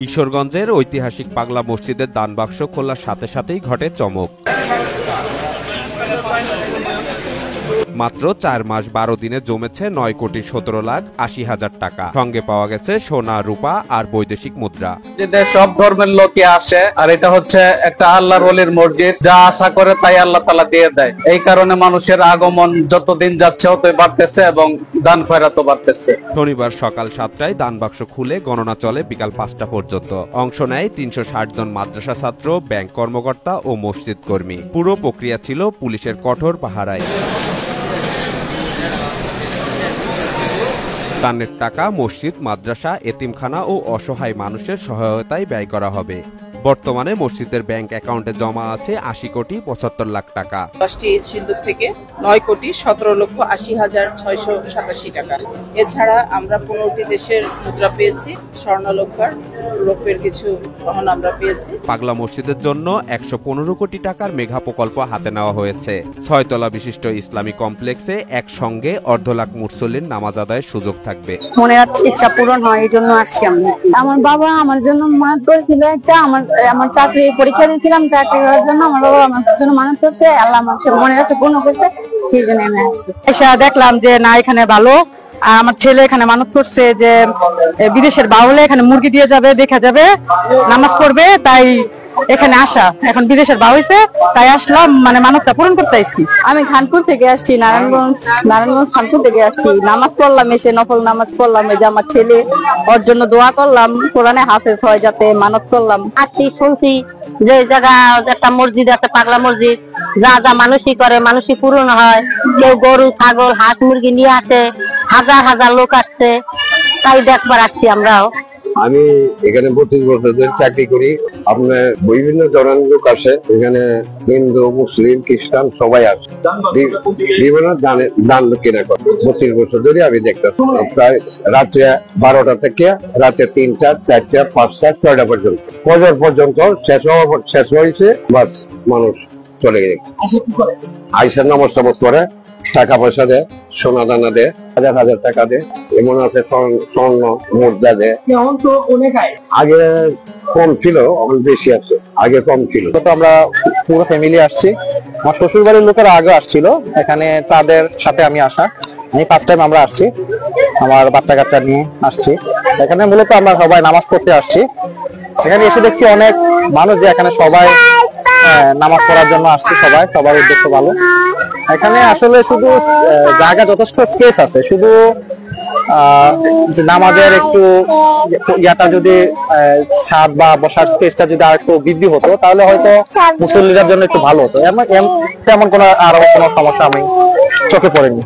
কিশোরগঞ্জের ঐতিহাসিক পাগলা মসজিদের দান বাক্স খোলার সাথে সাথেই ঘটে চমক। মাত্র ৪ মাস ১২ দিনে জমেছে ৯,১৭,৮০,০০০ টাকা। সঙ্গে পাওয়া গেছে সোনা, রূপা আর বৈদেশিক মুদ্রা। সব ধর্মের লোকই আসে, আর এটা হচ্ছে একটা আল্লাহর ওলির মসজিদ। যা আশা করে তাই আল্লাহ তাআলা দিয়ে দেয়। এই কারণে মানুষের আগমন যতদিন যাচ্ছে ততই বাড়তেছে এবং দান খয়রাতও বাড়তেছে। শনিবার সকাল ৭টায় দান বাক্স খুলে গণনা চলে বিকাল ৫টা পর্যন্ত। অংশ নেয় ৩৬০ জন মাদ্রাসা ছাত্র, ব্যাংক কর্মকর্তা ও মসজিদ কর্মী। পুরো প্রক্রিয়া ছিল পুলিশের কঠোর পাহারায়। দানের টাকা মসজিদ, মাদ্রাসা, এতিমখানা ও অসহায় মানুষের সহায়তায় ব্যয় করা হবে। বর্তমানে মসজিদের ব্যাংক অ্যাকাউন্টে জমা আছে ৮০,৭৫,০০,০০০ টাকা। 10টি সিন্ধুক থেকে ৯,১৭,৮০,৬৮৭ টাকা। এছাড়া আমরা 15টি দেশের মুদ্রা পেয়েছি, স্বর্ণালঙ্কার, রৌপ্যের কিছু গহনা আমরা পেয়েছি। পাগলা মসজিদের জন্য ১১৫ কোটি টাকার মেগা প্রকল্প হাতে নেওয়া হয়েছে। ৬ তলা বিশিষ্ট ইসলামী কমপ্লেক্সে একসঙ্গে ১.৫ লাখ মুসল্লির নামাজ আদায়ের সুযোগ থাকবে। মনে হচ্ছে ইচ্ছা পূরণ হয়, এই জন্য আসছি আমরা। আমার বাবা আমার জন্য মানত করেছিল একটা, আমার চাকরি পরীক্ষা দিয়েছিলাম, চাকরি করার জন্য আমার বাবা আমার জন্য মানত করছে, আল্লাহ আমার মনে রাখতে পূর্ণ করছে, সেই জন্য আমি আসছি। এসে দেখলাম যে না, এখানে ভালো। আমার ছেলে এখানে মানত করছে যে বিদেশের বাউলে এখানে মুরগি দিয়ে যাবে, দেখা যাবে, নামাজ পড়বে, তাই এখানে আসা। এখন বিদেশের বা হয়েছে, তাই আসলাম, মানে মানবটা পূরণ করতে আসছি। আমি খানপুর থেকে আসছি, নারায়ণগঞ্জ খানপুর থেকে আসছি। নামাজ পড়লাম, এসে নফল নামাজ পড়লাম, এই যে আমার ছেলে, ওর জন্য দোয়া করলাম, কোরআনে হাফেজ হয় যাতে, মানত করলাম। আসছি, শুনছি যে জায়গা একটা মসজিদ আছে, পাগলা মসজিদ, যা যা মানুষই করে মানুষই পূরণ হয়। কেউ গরু, ছাগল, হাঁস, মুরগি নিয়ে আসে, হাজার হাজার লোক আসছে, তাই দেখবার আসছি আমরাও। আমি এখানে ৩২ বছর ধরে চাকরি করি। আপনার বিভিন্ন ধরনের লোক আসে এখানে, হিন্দু, মুসলিম, খ্রিস্টান সবাই আসে, বিভিন্ন দান কেনা করে। ৩২ বছর ধরে আমি দেখতেছি, প্রায় রাত্রে ১২টা থেকে রাতে ৩টা, ৪টা, ৫টা, ৬টা পর্যন্ত, ফজর পর্যন্ত শেষ হয়েছে। বাস মানুষ চলে গেছে, আইসার নামাজ টামাজ করে, টাকা পয়সা দেয়, সোনা দানা দেয়, হাজার হাজার টাকা দেয়, এমন আছে স্বর্ণ মুদ্রা দেয়। আগে কম ছিল, এখন বেশি আছে, আগে কম ছিল। তো আমরা পুরো ফ্যামিলি আসছি, আমার শ্বশুর বাড়ির লোকেরা আগে আসছিল এখানে, তাদের সাথে আমি আসা। আমি ফার্স্ট টাইম আমরা আসছি, আমার বাচ্চা কাচ্চা নিয়ে আসছি এখানে। মূলত আমরা সবাই নামাজ পড়তে আসছি। এখানে এসে দেখছি অনেক মানুষ, যে এখানে সবাই নামাজ পড়ার জন্য আসছে, সবার উদ্দেশ্য ভালো। এখানে আসলে শুধু জায়গা যথেষ্ট স্পেস আছে, শুধু নামাজের একটু ইয়াটা যদি ছাদ বা বসার স্পেসটা যদি আর একটু বৃদ্ধি হতো, তাহলে হয়তো মুসল্লিদের জন্য একটু ভালো হতো। তেমন কোনো সমস্যা আমি চোখে পড়েনি।